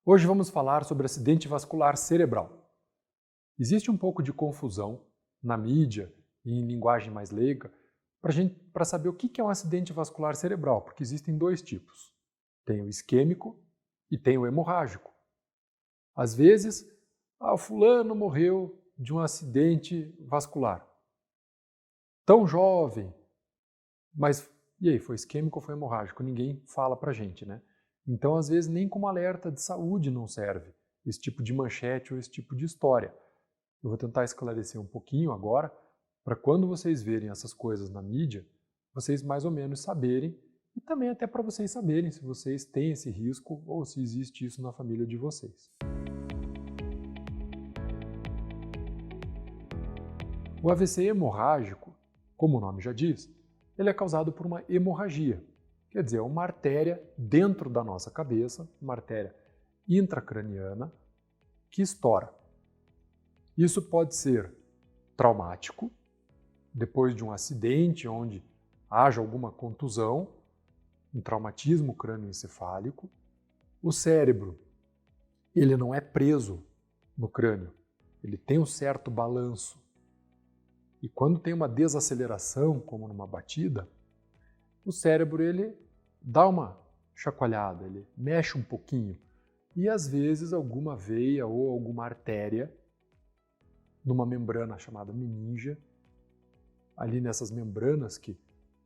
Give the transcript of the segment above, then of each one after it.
Hoje vamos falar sobre acidente vascular cerebral. Existe um pouco de confusão na mídia e em linguagem mais leiga para saber o que é um acidente vascular cerebral, porque existem dois tipos. Tem o isquêmico e tem o hemorrágico. Às vezes, o fulano morreu de um acidente vascular. Tão jovem, mas e aí, foi isquêmico ou foi hemorrágico? Ninguém fala pra gente, né? Então, às vezes, nem como alerta de saúde não serve esse tipo de manchete ou esse tipo de história. Eu vou tentar esclarecer um pouquinho agora, para quando vocês verem essas coisas na mídia, vocês mais ou menos saberem, e também até para vocês saberem se vocês têm esse risco ou se existe isso na família de vocês. O AVC hemorrágico, como o nome já diz, ele é causado por uma hemorragia, quer dizer, uma artéria dentro da nossa cabeça, uma artéria intracraniana, que estoura. Isso pode ser traumático, depois de um acidente onde haja alguma contusão, um traumatismo crânioencefálico. O cérebro, ele não é preso no crânio, ele tem um certo balanço. E quando tem uma desaceleração, como numa batida, o cérebro ele dá uma chacoalhada, ele mexe um pouquinho. E às vezes alguma veia ou alguma artéria numa membrana chamada meningia, ali nessas membranas que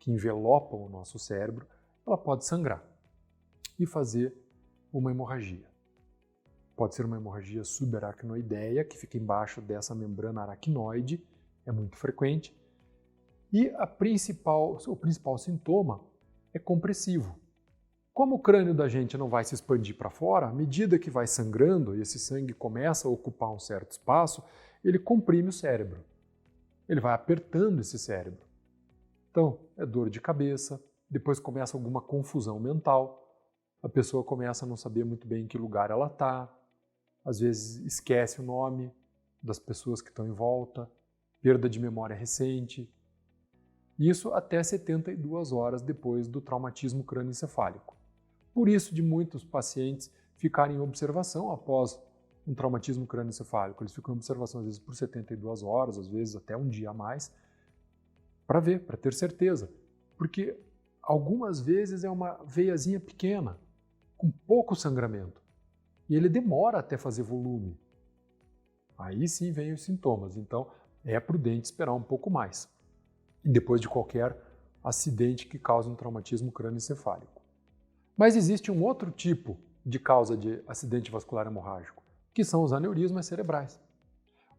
envelopam o nosso cérebro, ela pode sangrar e fazer uma hemorragia. Pode ser uma hemorragia subaracnoideia, que fica embaixo dessa membrana aracnoide, é muito frequente. E o principal sintoma é compressivo. Como o crânio da gente não vai se expandir para fora, à medida que vai sangrando e esse sangue começa a ocupar um certo espaço, ele comprime o cérebro. Ele vai apertando esse cérebro. Então, é dor de cabeça, depois começa alguma confusão mental, a pessoa começa a não saber muito bem em que lugar ela está, às vezes esquece o nome das pessoas que estão em volta, perda de memória recente. Isso até 72 horas depois do traumatismo crânioencefálico. Por isso, de muitos pacientes ficarem em observação após um traumatismo crânioencefálico. Eles ficam em observação às vezes por 72 horas, às vezes até um dia a mais, para ver, para ter certeza. Porque algumas vezes é uma veiazinha pequena, com pouco sangramento. E ele demora até fazer volume. Aí sim vem os sintomas. Então é prudente esperar um pouco mais. Depois de qualquer acidente que cause um traumatismo crânioencefálico. Mas existe um outro tipo de causa de acidente vascular hemorrágico, que são os aneurismas cerebrais.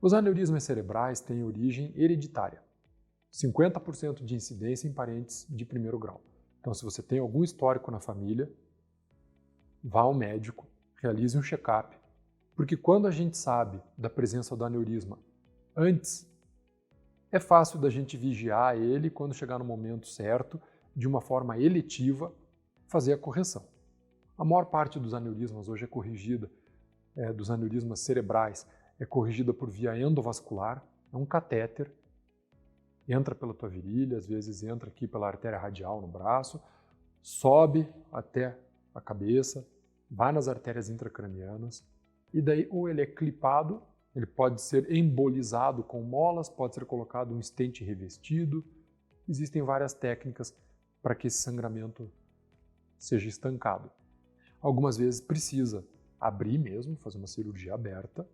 Os aneurismas cerebrais têm origem hereditária. 50% de incidência em parentes de primeiro grau. Então, se você tem algum histórico na família, vá ao médico, realize um check-up, porque quando a gente sabe da presença do aneurisma antes, é fácil da gente vigiar ele quando chegar no momento certo, de uma forma eletiva, fazer a correção. A maior parte dos aneurismas hoje é corrigida, dos aneurismas cerebrais, é corrigida por via endovascular, é um catéter, entra pela tua virilha, às vezes entra aqui pela artéria radial no braço, sobe até a cabeça, vai nas artérias intracranianas, e daí ou ele é clipado, ele pode ser embolizado com molas, pode ser colocado um stent revestido. Existem várias técnicas para que esse sangramento seja estancado. Algumas vezes precisa abrir mesmo, fazer uma cirurgia aberta,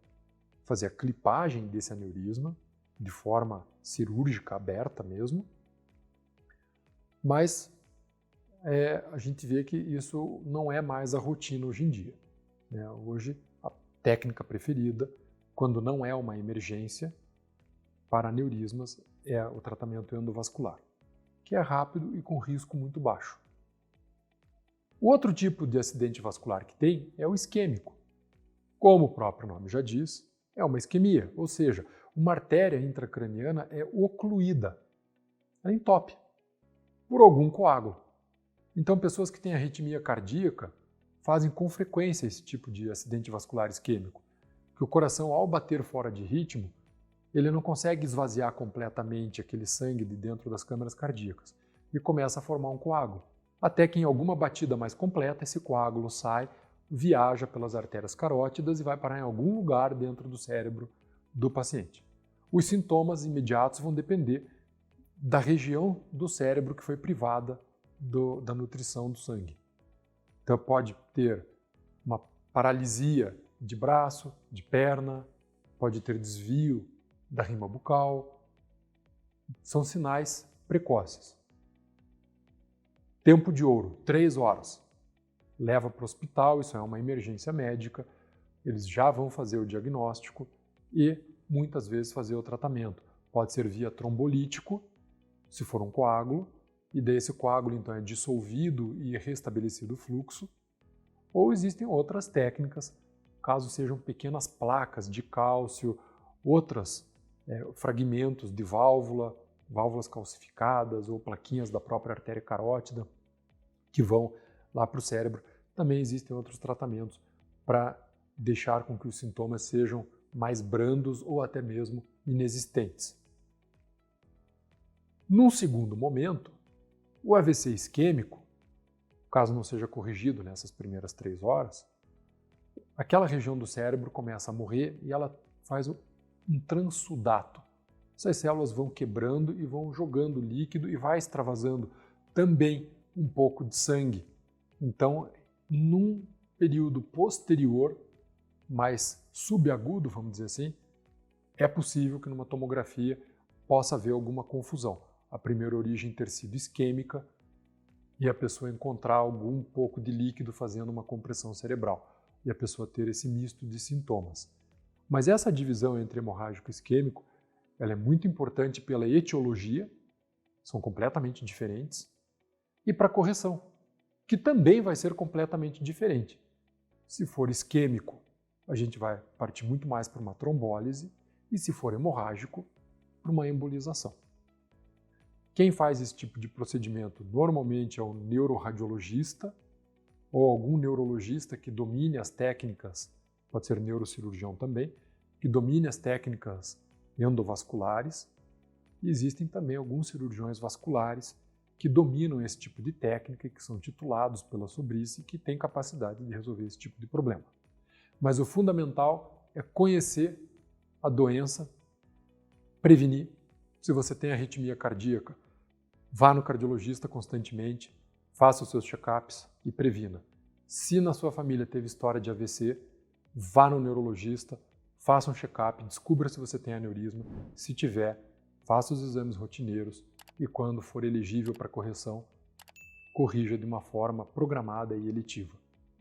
fazer a clipagem desse aneurisma, de forma cirúrgica aberta mesmo. Mas a gente vê que isso não é mais a rotina hoje em dia. Hoje, a técnica preferida, quando não é uma emergência, para aneurismas, é o tratamento endovascular, que é rápido e com risco muito baixo. O outro tipo de acidente vascular que tem é o isquêmico. Como o próprio nome já diz, é uma isquemia, ou seja, uma artéria intracraniana é ocluída, ela entope por algum coágulo. Então, pessoas que têm arritmia cardíaca fazem com frequência esse tipo de acidente vascular isquêmico, que o coração, ao bater fora de ritmo, ele não consegue esvaziar completamente aquele sangue de dentro das câmaras cardíacas e começa a formar um coágulo. Até que em alguma batida mais completa esse coágulo sai, viaja pelas artérias carótidas e vai parar em algum lugar dentro do cérebro do paciente. Os sintomas imediatos vão depender da região do cérebro que foi privada da nutrição do sangue. Então pode ter uma paralisia de braço, de perna, pode ter desvio da rima bucal. São sinais precoces. Tempo de ouro, 3 horas. Leva para o hospital, isso é uma emergência médica, eles já vão fazer o diagnóstico e muitas vezes fazer o tratamento. Pode ser via trombolítico, se for um coágulo, e daí esse coágulo então é dissolvido e restabelecido o fluxo, ou existem outras técnicas, caso sejam pequenas placas de cálcio, outros fragmentos de válvula, válvulas calcificadas ou plaquinhas da própria artéria carótida que vão lá para o cérebro. Também existem outros tratamentos para deixar com que os sintomas sejam mais brandos ou até mesmo inexistentes. Num segundo momento, o AVC isquêmico, caso não seja corrigido nessas primeiras 3 horas, aquela região do cérebro começa a morrer e ela faz um transsudato. Essas células vão quebrando e vão jogando líquido e vai extravasando também um pouco de sangue. Então, num período posterior, mais subagudo, vamos dizer assim, é possível que numa tomografia possa haver alguma confusão. A primeira origem ter sido isquêmica e a pessoa encontrar algum pouco de líquido fazendo uma compressão cerebral e a pessoa ter esse misto de sintomas. Mas essa divisão entre hemorrágico e isquêmico, ela é muito importante pela etiologia, são completamente diferentes, e para a correção, que também vai ser completamente diferente. Se for isquêmico, a gente vai partir muito mais para uma trombólise, e se for hemorrágico, para uma embolização. Quem faz esse tipo de procedimento normalmente é o neuroradiologista ou algum neurologista que domine as técnicas, pode ser neurocirurgião também, que domine as técnicas endovasculares. E existem também alguns cirurgiões vasculares que dominam esse tipo de técnica, que são titulados pela Sobrice e que têm capacidade de resolver esse tipo de problema. Mas o fundamental é conhecer a doença, prevenir. Se você tem arritmia cardíaca, vá no cardiologista constantemente, faça os seus check-ups e previna. Se na sua família teve história de AVC, vá no neurologista, faça um check-up, descubra se você tem aneurisma. Se tiver, faça os exames rotineiros e quando for elegível para correção, corrija de uma forma programada e eletiva.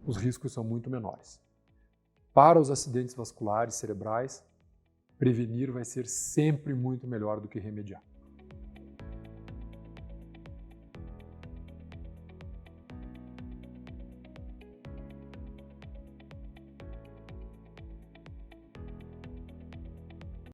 Os riscos são muito menores. Para os acidentes vasculares cerebrais, prevenir vai ser sempre muito melhor do que remediar.